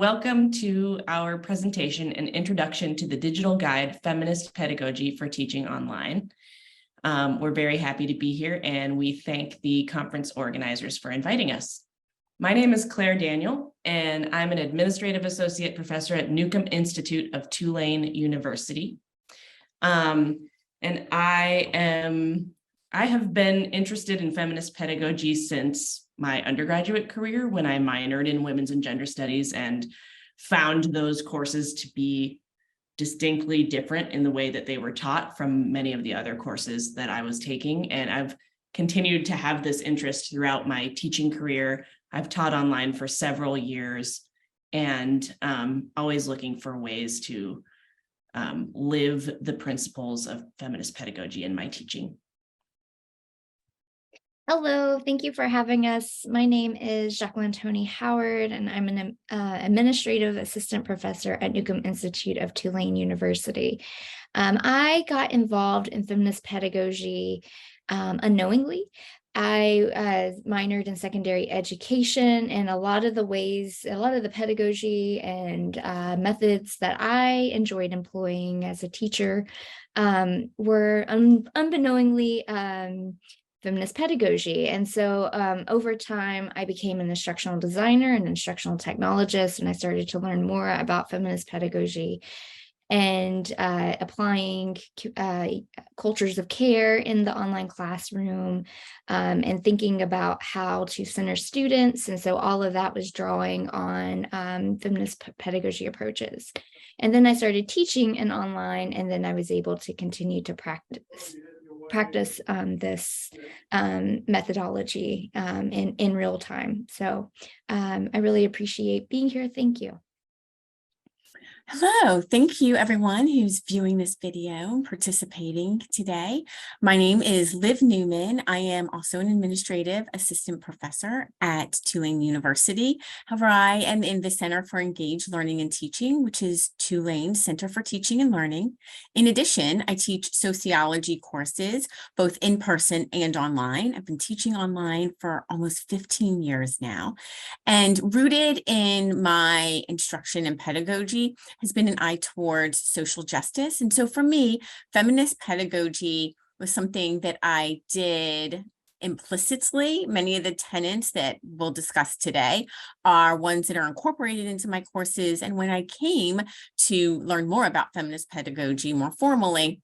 welcome to our presentation and introduction to the digital guide, Feminist Pedagogy for Teaching Online. We're very happy to be here, and we thank the conference organizers for inviting us. My name is Clare Daniel, and I'm an administrative associate professor at Newcomb Institute of Tulane University. And I have been interested in feminist pedagogy since my undergraduate career, when I minored in women's and gender studies and found those courses to be distinctly different in the way that they were taught from many of the other courses that I was taking. And I've continued to have this interest throughout my teaching career. I've taught online for several years and always looking for ways to live the principles of feminist pedagogy in my teaching. Hello, thank you for having us. My name is Jacquelyne Thoni Howard, and I'm an administrative assistant professor at Newcomb Institute of Tulane University. I got involved in feminist pedagogy unknowingly. I minored in secondary education, and a lot of the pedagogy and methods that I enjoyed employing as a teacher were unbeknowingly feminist pedagogy. And so over time, I became an instructional designer and instructional technologist, and I started to learn more about feminist pedagogy and applying cultures of care in the online classroom and thinking about how to center students. And so all of that was drawing on feminist pedagogy approaches. And then I started teaching in online, and then I was able to continue to practice this methodology in real time. So I really appreciate being here. Thank you. Hello, thank you everyone who's viewing this video and participating today. My name is Liv Newman. I am also an administrative assistant professor at Tulane University. However, I am in the Center for Engaged Learning and Teaching, which is Tulane's Center for Teaching and Learning. In addition, I teach sociology courses, both in person and online. I've been teaching online for almost 15 years now. And rooted in my instruction and pedagogy has been an eye towards social justice. And so for me, feminist pedagogy was something that I did implicitly. Many of the tenets that we'll discuss today are ones that are incorporated into my courses. And when I came to learn more about feminist pedagogy more formally,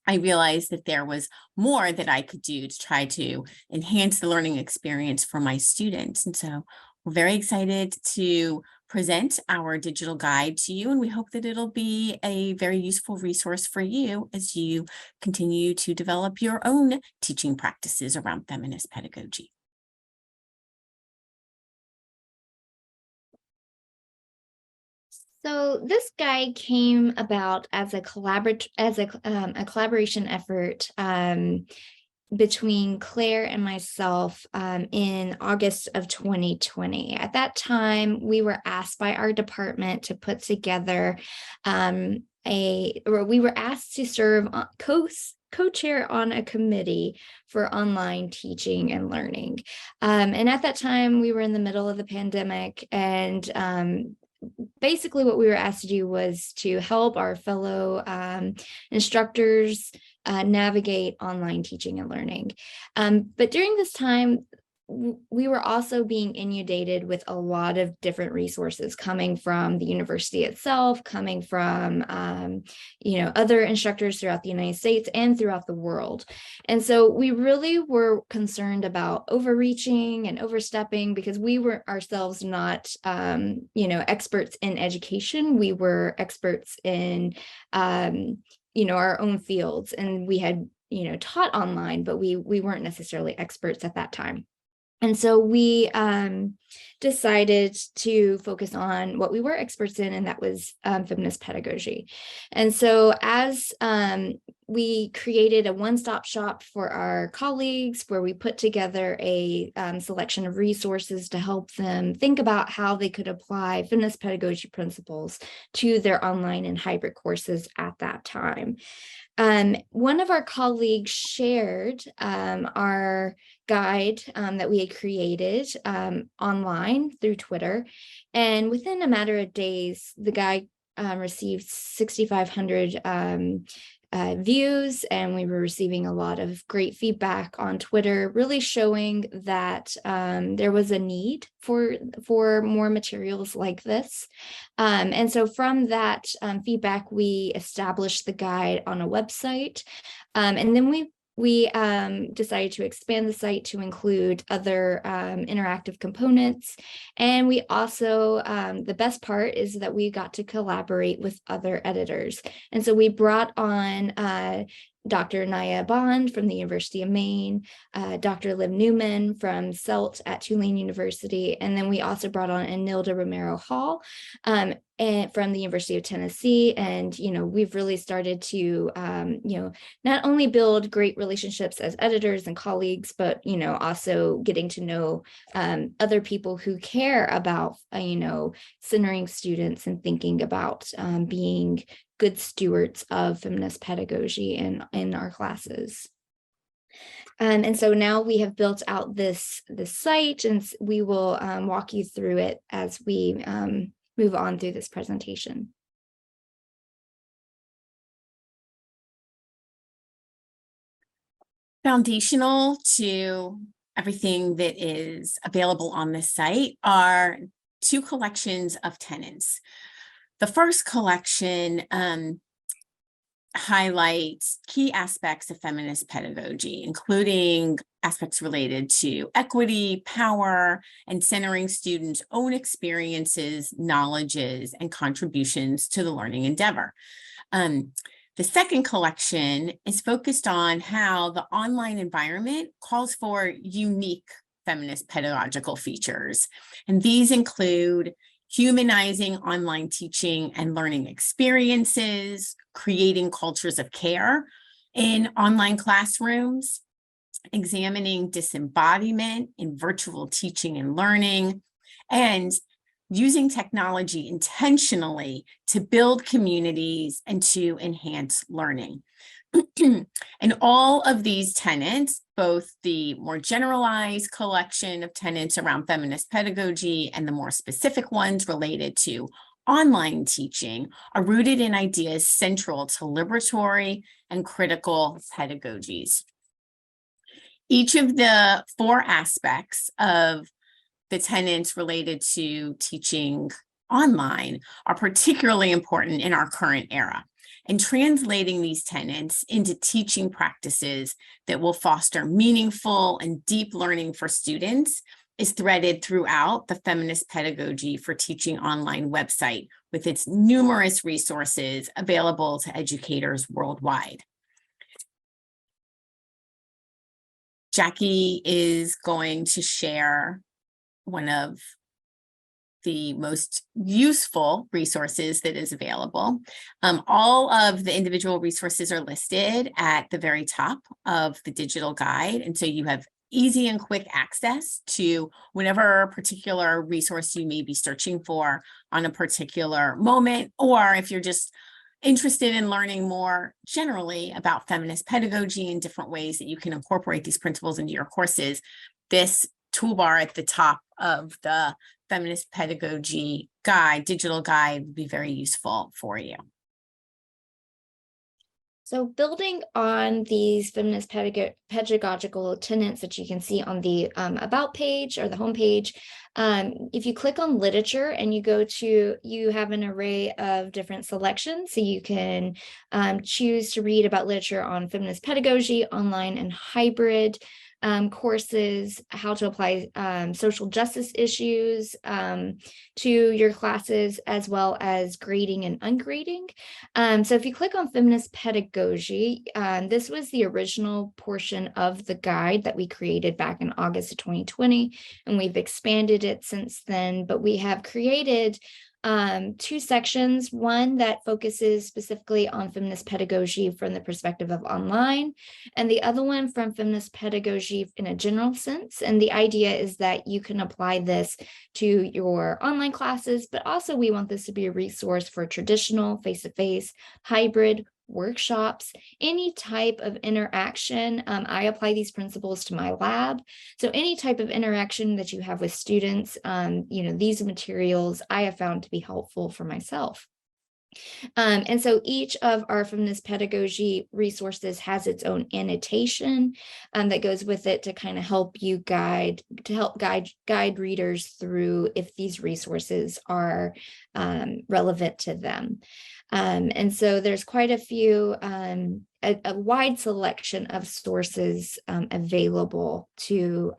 I realized that there was more that I could do to try to enhance the learning experience for my students. And so we're very excited to present our digital guide to you, and we hope that it'll be a very useful resource for you as you continue to develop your own teaching practices around feminist pedagogy. So this guide came about as a collaboration effort between Clare and myself in August of 2020. At that time, we were asked by our department to put together we were asked to serve co-chair on a committee for online teaching and learning. And at that time, we were in the middle of the pandemic, and basically what we were asked to do was to help our fellow instructors navigate online teaching and learning. But during this time, we were also being inundated with a lot of different resources coming from the university itself, coming from other instructors throughout the United States and throughout the world. And so we really were concerned about overreaching and overstepping, because we were ourselves not experts in education. We were experts in our own fields, and we had taught online, but we weren't necessarily experts at that time. And so we decided to focus on what we were experts in, and that was feminist pedagogy. And so as we created a one-stop shop for our colleagues, where we put together a selection of resources to help them think about how they could apply feminist pedagogy principles to their online and hybrid courses at that time. One of our colleagues shared our guide that we had created online through Twitter. And within a matter of days, the guide received 6,500 views, and we were receiving a lot of great feedback on Twitter, really showing that there was a need for more materials like this. And so from that feedback, we established the guide on a website, and then we decided to expand the site to include other interactive components. And we also, the best part is that we got to collaborate with other editors. And so we brought on Dr. Naya Bond from the University of Maine, Dr. Liv Newman from CELT at Tulane University, and then we also brought on Enilda Romero Hall and from the University of Tennessee. And, we've really started to, not only build great relationships as editors and colleagues, but, also getting to know other people who care about, centering students and thinking about being good stewards of feminist pedagogy in our classes. And so now we have built out this site, and we will walk you through it as we move on through this presentation. Foundational to everything that is available on this site are two collections of tenets. The first collection highlights key aspects of feminist pedagogy, including aspects related to equity, power, and centering students' own experiences, knowledges, and contributions to the learning endeavor. The second collection is focused on how the online environment calls for unique feminist pedagogical features. And these include humanizing online teaching and learning experiences, creating cultures of care in online classrooms, examining disembodiment in virtual teaching and learning, and using technology intentionally to build communities and to enhance learning. And all of these tenets, both the more generalized collection of tenets around feminist pedagogy and the more specific ones related to online teaching, are rooted in ideas central to liberatory and critical pedagogies. Each of the four aspects of the tenets related to teaching online are particularly important in our current era. And translating these tenets into teaching practices that will foster meaningful and deep learning for students is threaded throughout the Feminist Pedagogy for Teaching Online website, with its numerous resources available to educators worldwide. Jackie is going to share one of the most useful resources that is available. All of the individual resources are listed at the very top of the digital guide. And so you have easy and quick access to whatever particular resource you may be searching for on a particular moment, or if you're just interested in learning more generally about feminist pedagogy and different ways that you can incorporate these principles into your courses, this toolbar at the top of the Feminist Pedagogy guide, digital guide, would be very useful for you. So building on these feminist pedagogical tenets that you can see on the About page or the homepage, if you click on literature and you have an array of different selections. So you can choose to read about literature on feminist pedagogy, online and hybrid courses, how to apply social justice issues to your classes, as well as grading and ungrading. So if you click on feminist pedagogy, this was the original portion of the guide that we created back in August of 2020, and we've expanded it since then, but we have created two sections, one that focuses specifically on feminist pedagogy from the perspective of online, and the other one from feminist pedagogy in a general sense. And the idea is that you can apply this to your online classes, but also we want this to be a resource for traditional, face-to-face, hybrid, workshops, any type of interaction. I apply these principles to my lab. So any type of interaction that you have with students, these materials I have found to be helpful for myself. And so each of our feminist pedagogy resources has its own annotation that goes with it to kind of help guide readers through if these resources are relevant to them. And so there's quite a few, a wide selection of sources available to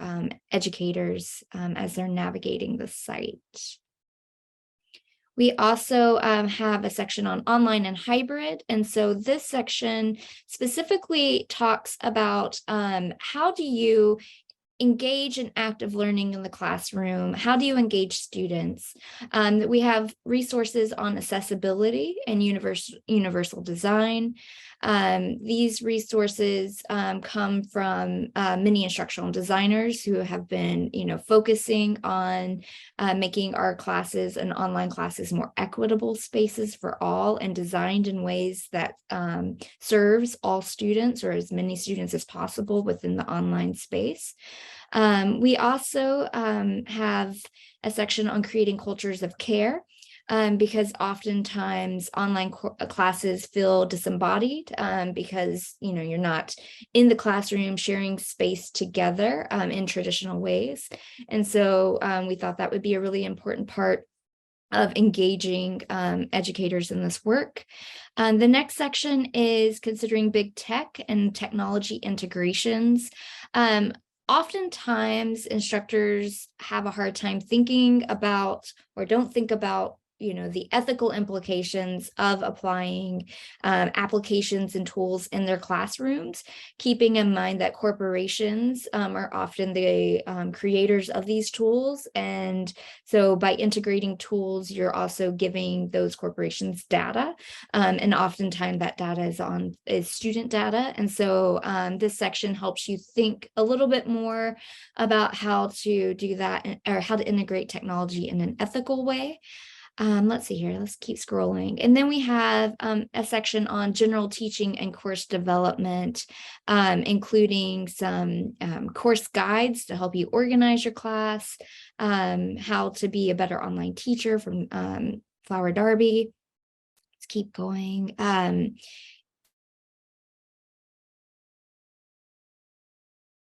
educators as they're navigating the site. We also have a section on online and hybrid. And so this section specifically talks about how do you engage in active learning in the classroom? How do you engage students? We have resources on accessibility and universal design. These resources come from many instructional designers who have been, focusing on making our classes and online classes more equitable spaces for all and designed in ways that serves all students or as many students as possible within the online space. We also have a section on creating cultures of care. Because oftentimes online classes feel disembodied because you're not in the classroom sharing space together in traditional ways. And so we thought that would be a really important part of engaging educators in this work. The next section is considering big tech and technology integrations. Oftentimes instructors have a hard time thinking about or don't think about the ethical implications of applying applications and tools in their classrooms, keeping in mind that corporations are often the creators of these tools. And so by integrating tools, you're also giving those corporations data. And oftentimes that data is student data. And so this section helps you think a little bit more about how to do that or how to integrate technology in an ethical way. Let's see here, let's keep scrolling. And then we have a section on general teaching and course development, including some course guides to help you organize your class, how to be a better online teacher from Flower Darby. Let's keep going.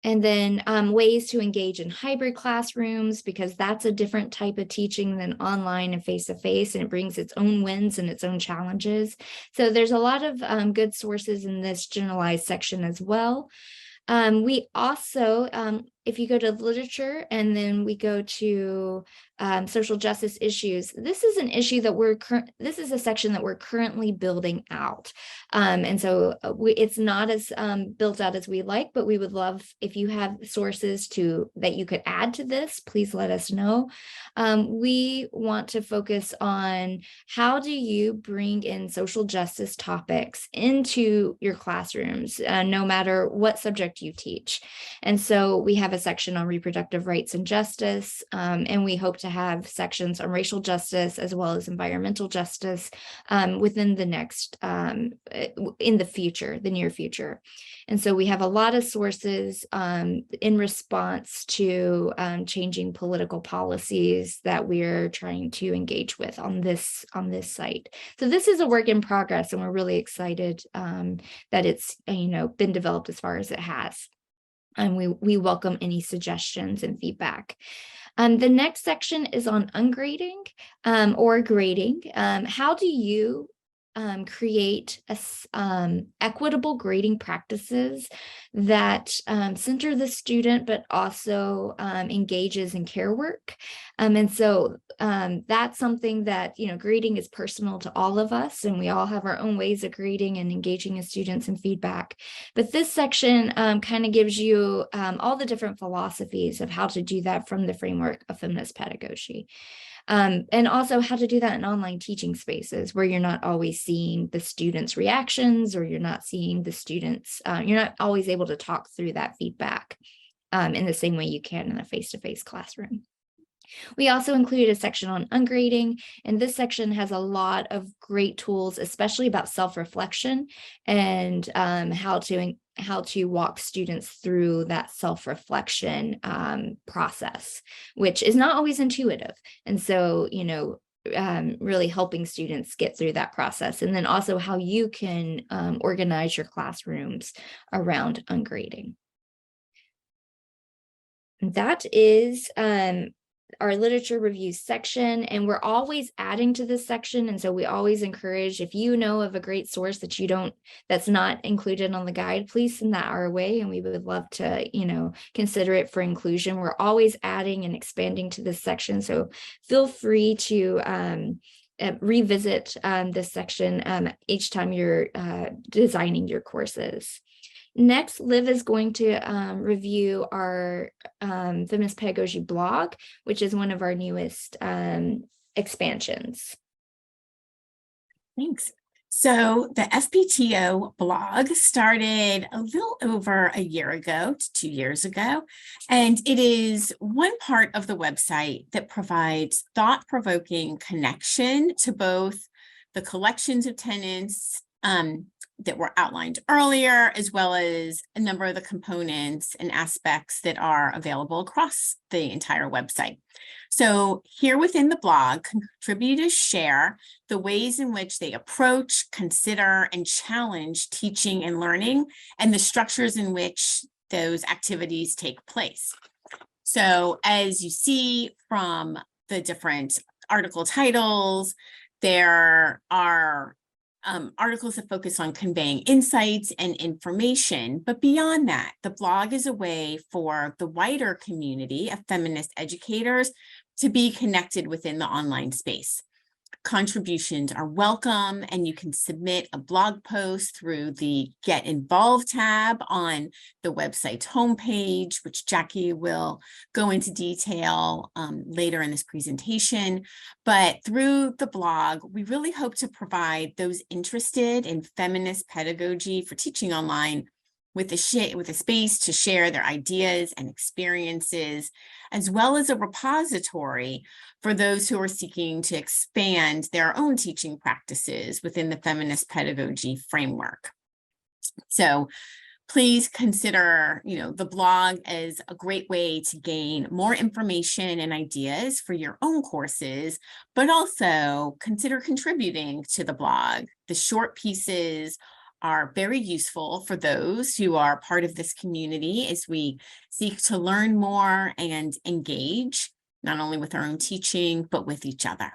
And then ways to engage in hybrid classrooms, because that's a different type of teaching than online and face-to-face, and it brings its own wins and its own challenges. So there's a lot of good sources in this generalized section as well. We also, if you go to literature and then we go to social justice issues, this is an issue that this is a section that we're currently building out. And so it's not as built out as we like, but we would love if you have sources that you could add to this, please let us know. We want to focus on how do you bring in social justice topics into your classrooms, no matter what subject you teach. And so we have a section on reproductive rights and justice, and we hope to have sections on racial justice as well as environmental justice within the near future. And so we have a lot of sources in response to changing political policies that we're trying to engage with on this site. So this is a work in progress, and we're really excited that it's been developed as far as it has. And we welcome any suggestions and feedback. The next section is on ungrading or grading. How do you create equitable grading practices that center the student, but also engages in care work? And so that's something that, grading is personal to all of us, and we all have our own ways of grading and engaging as students and feedback. But this section kind of gives you all the different philosophies of how to do that from the framework of feminist pedagogy. And also how to do that in online teaching spaces where you're not always seeing the students' reactions, or you're not seeing the students, you're not always able to talk through that feedback in the same way you can in a face-to-face classroom. We also included a section on ungrading, and this section has a lot of great tools, especially about self-reflection and how to walk students through that self-reflection process, which is not always intuitive. And so, really helping students get through that process. And then also how you can organize your classrooms around ungrading. That is our literature review section, and we're always adding to this section. And so we always encourage, if you know of a great source that's not included on the guide, please send that our way, and we would love to, consider it for inclusion. We're always adding and expanding to this section, so feel free to revisit this section each time you're designing your courses. Next, Liv is going to review our Feminist Pedagogy blog, which is one of our newest expansions. Thanks. So the FPTO blog started a little over a year ago to 2 years ago, and it is one part of the website that provides thought-provoking connection to both the collections of tenets that were outlined earlier, as well as a number of the components and aspects that are available across the entire website. So here within the blog, contributors share the ways in which they approach, consider, and challenge teaching and learning, and the structures in which those activities take place. So as you see from the different article titles, there are articles that focus on conveying insights and information, but beyond that, the blog is a way for the wider community of feminist educators to be connected within the online space. Contributions are welcome, and you can submit a blog post through the Get Involved tab on the website's homepage, which Jackie will go into detail later in this presentation. But through the blog, we really hope to provide those interested in feminist pedagogy for teaching online with a space to share their ideas and experiences, as well as a repository for those who are seeking to expand their own teaching practices within the feminist pedagogy framework. So please consider, the blog as a great way to gain more information and ideas for your own courses, but also consider contributing to the blog. The short pieces are very useful for those who are part of this community as we seek to learn more and engage, not only with our own teaching, but with each other.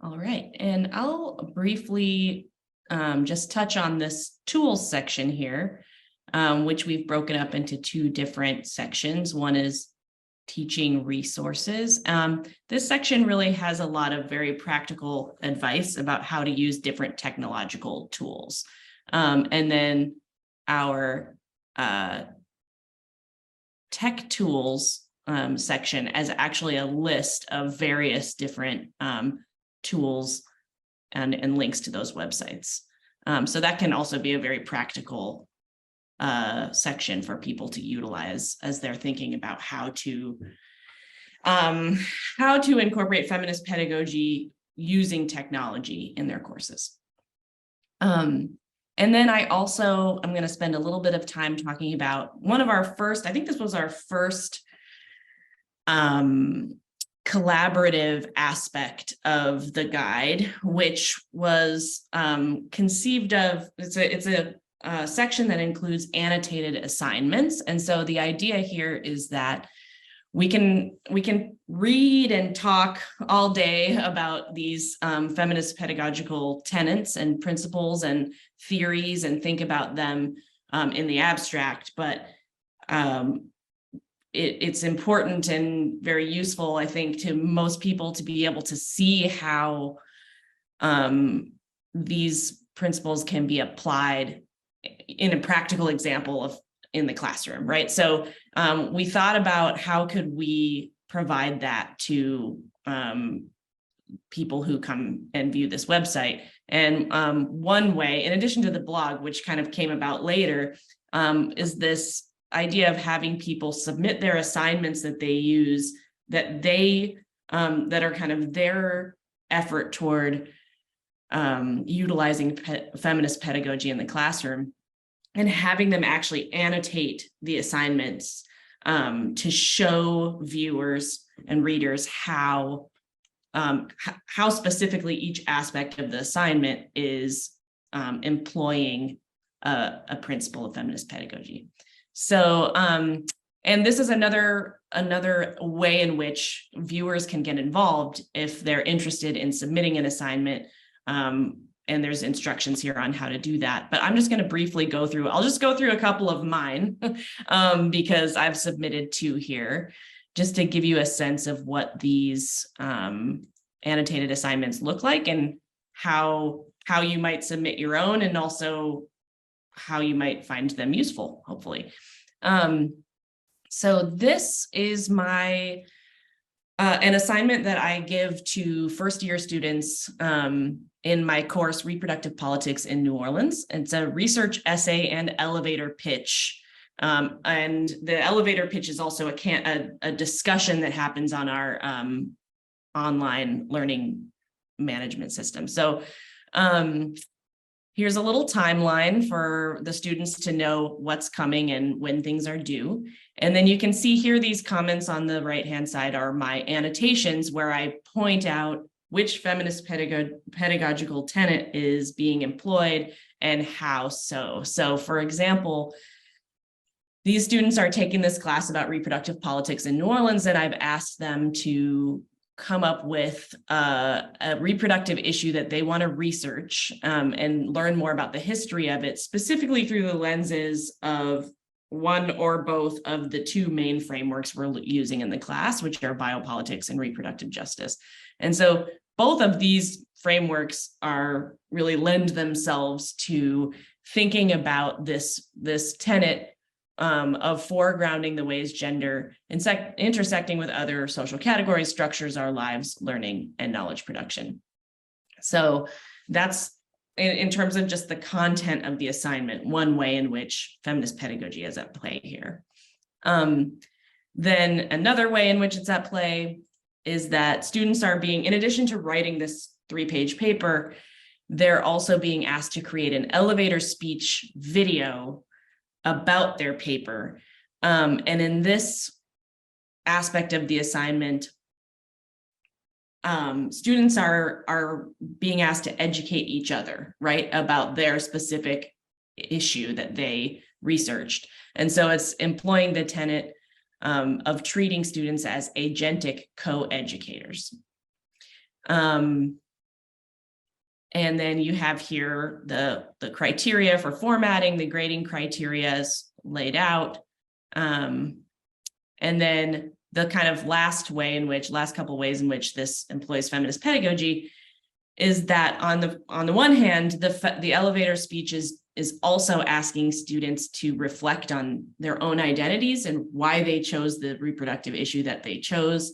All right, and I'll briefly just touch on this tools section here, which we've broken up into two different sections. One is teaching resources. This section really has a lot of very practical advice about how to use different technological tools. And then our tech tools section as actually a list of various different tools and links to those websites. So that can also be a very practical section for people to utilize as they're thinking about how to incorporate feminist pedagogy using technology in their courses. And then I'm going to spend a little bit of time talking about one of our first, I think this was our first collaborative aspect of the guide, which was conceived of, it's a section that includes annotated assignments. And so the idea here is that we can read and talk all day about these feminist pedagogical tenets and principles and theories and think about them in the abstract, but it's important and very useful, I think, to most people to be able to see how these principles can be applied in a practical example in the classroom, right? So we thought about how could we provide that to people who come and view this website. And one way, in addition to the blog, which kind of came about later, is this idea of having people submit their assignments that they use, that are kind of their effort toward utilizing feminist pedagogy in the classroom, and having them actually annotate the assignments to show viewers and readers how specifically each aspect of the assignment is employing a principle of feminist pedagogy. So, and this is another way in which viewers can get involved if they're interested in submitting an assignment. And there's instructions here on how to do that. But I'm just going to briefly go through, I'll just go through a couple of mine because I've submitted 2 here, just to give you a sense of what these annotated assignments look like and how you might submit your own, and also how you might find them useful, hopefully. So this is my an assignment that I give to first-year students in my course, Reproductive Politics in New Orleans. It's a research essay and elevator pitch. And the elevator pitch is also a discussion that happens on our online learning management system. So here's a little timeline for the students to know what's coming and when things are due. And then you can see here, these comments on the right-hand side are my annotations, where I point out which feminist pedagogical tenet is being employed and how so. So for example, these students are taking this class about reproductive politics in New Orleans, and I've asked them to come up with a reproductive issue that they want to research and learn more about the history of it, specifically through the lenses of one or both of the 2 main frameworks we're using in the class, which are biopolitics and reproductive justice. And so both of these frameworks are really lend themselves to thinking about this tenet of foregrounding the ways gender intersecting with other social categories structures our lives, learning, and knowledge production. So that's, in terms of just the content of the assignment, one way in which feminist pedagogy is at play here. Then another way in which it's at play is that students are being, in addition to writing this 3-page paper, they're also being asked to create an elevator speech video about their paper. And in this aspect of the assignment, students are being asked to educate each other, right, about their specific issue that they researched. And so it's employing the tenet of treating students as agentic co-educators. And then you have here the criteria for formatting, the grading criteria is laid out. And then the kind of last couple ways in which this employs feminist pedagogy is that on the one hand, the elevator speech is also asking students to reflect on their own identities and why they chose the reproductive issue that they chose,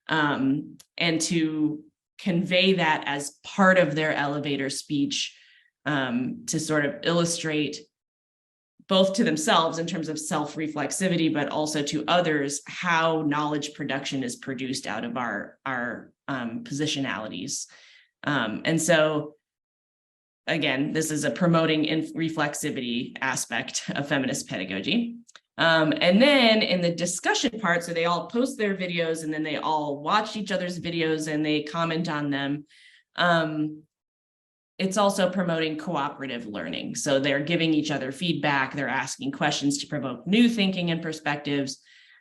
and to convey that as part of their elevator speech, to sort of illustrate both to themselves in terms of self-reflexivity, but also to others how knowledge production is produced out of our positionalities. And so, again, this is a promoting reflexivity aspect of feminist pedagogy. And then in the discussion part, so they all post their videos and then they all watch each other's videos and they comment on them. It's also promoting cooperative learning. So they're giving each other feedback, they're asking questions to provoke new thinking and perspectives,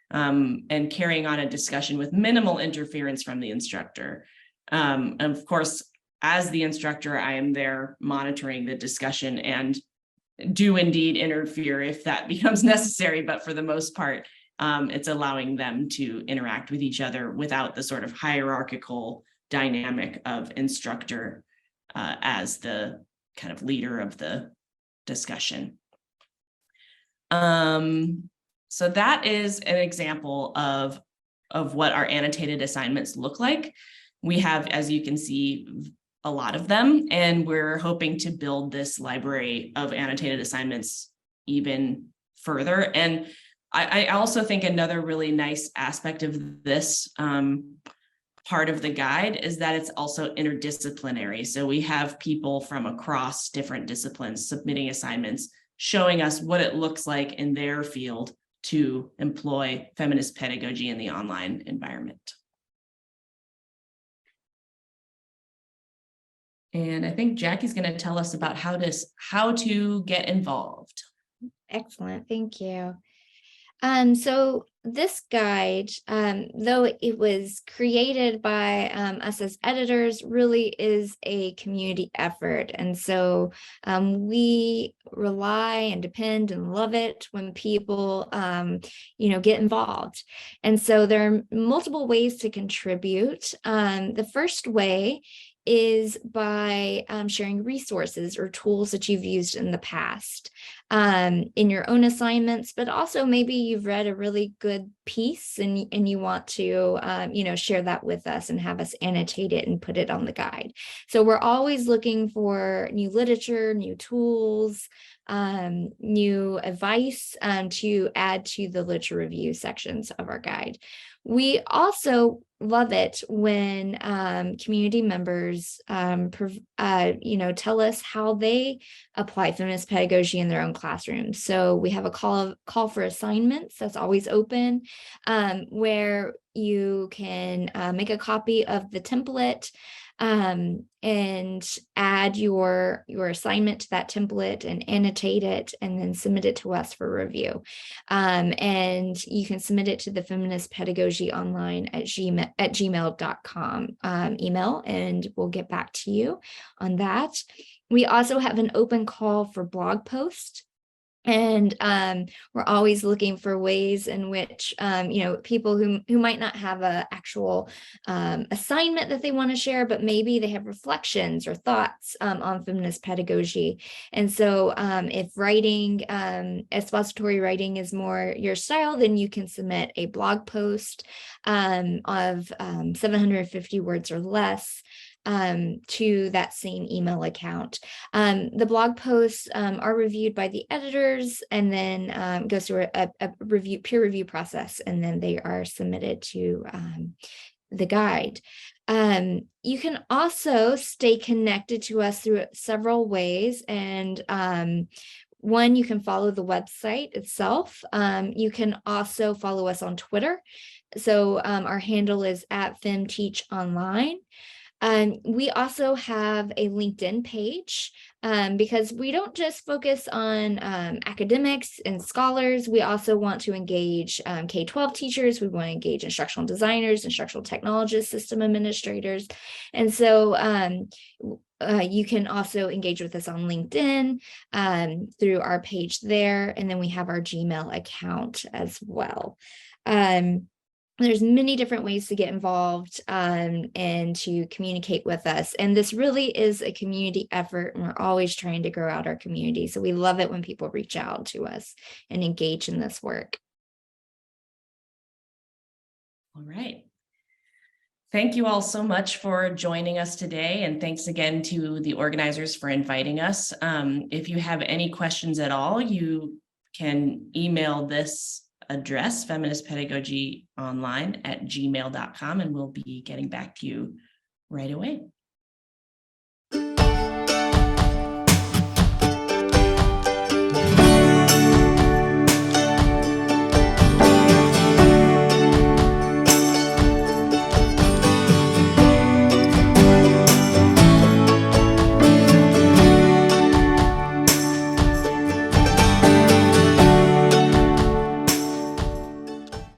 and carrying on a discussion with minimal interference from the instructor. And of course, as the instructor, I am there monitoring the discussion and do indeed interfere if that becomes necessary, but for the most part, it's allowing them to interact with each other without the sort of hierarchical dynamic of instructor as the kind of leader of the discussion. So that is an example of what our annotated assignments look like. We have, as you can see, a lot of them, and we're hoping to build this library of annotated assignments even further. And I also think another really nice aspect of this part of the guide is that it's also interdisciplinary. So we have people from across different disciplines submitting assignments, showing us what it looks like in their field to employ feminist pedagogy in the online environment. And I think Jackie's going to tell us about how to get involved. Excellent, thank you. So this guide, though it was created by us as editors, really is a community effort. And so we rely and depend and love it when people, get involved. And so there are multiple ways to contribute. The first way is by sharing resources or tools that you've used in the past in your own assignments, but also maybe you've read a really good piece and you want to, share that with us and have us annotate it and put it on the guide. So we're always looking for new literature, new tools, new advice to add to the literature review sections of our guide. We also love it when community members, tell us how they apply feminist pedagogy in their own classrooms. So we have a call for assignments that's always open, where you can make a copy of the template and add your assignment to that template and annotate it and then submit it to us for review. And you can submit it to the Feminist Pedagogy online at gmail.com email, and we'll get back to you on that. We also have an open call for blog posts. And we're always looking for ways in which, people who might not have an actual assignment that they want to share, but maybe they have reflections or thoughts on feminist pedagogy. And so if writing, expository writing is more your style, then you can submit a blog post of 750 words or less to that same email account. The blog posts are reviewed by the editors and then goes through a peer review process, and then they are submitted to the guide. You can also stay connected to us through several ways, and one, you can follow the website itself. You can also follow us on Twitter. So our handle is @FemTeachOnline. We also have a LinkedIn page because we don't just focus on academics and scholars. We also want to engage K-12 teachers. We want to engage instructional designers, instructional technologists, system administrators. And so you can also engage with us on LinkedIn through our page there. And then we have our Gmail account as well. There's many different ways to get involved and to communicate with us. And this really is a community effort, and we're always trying to grow out our community. So we love it when people reach out to us and engage in this work. All right. Thank you all so much for joining us today. And thanks again to the organizers for inviting us. If you have any questions at all, you can email this address, feministpedagogyoonline@gmail.com, and we'll be getting back to you right away.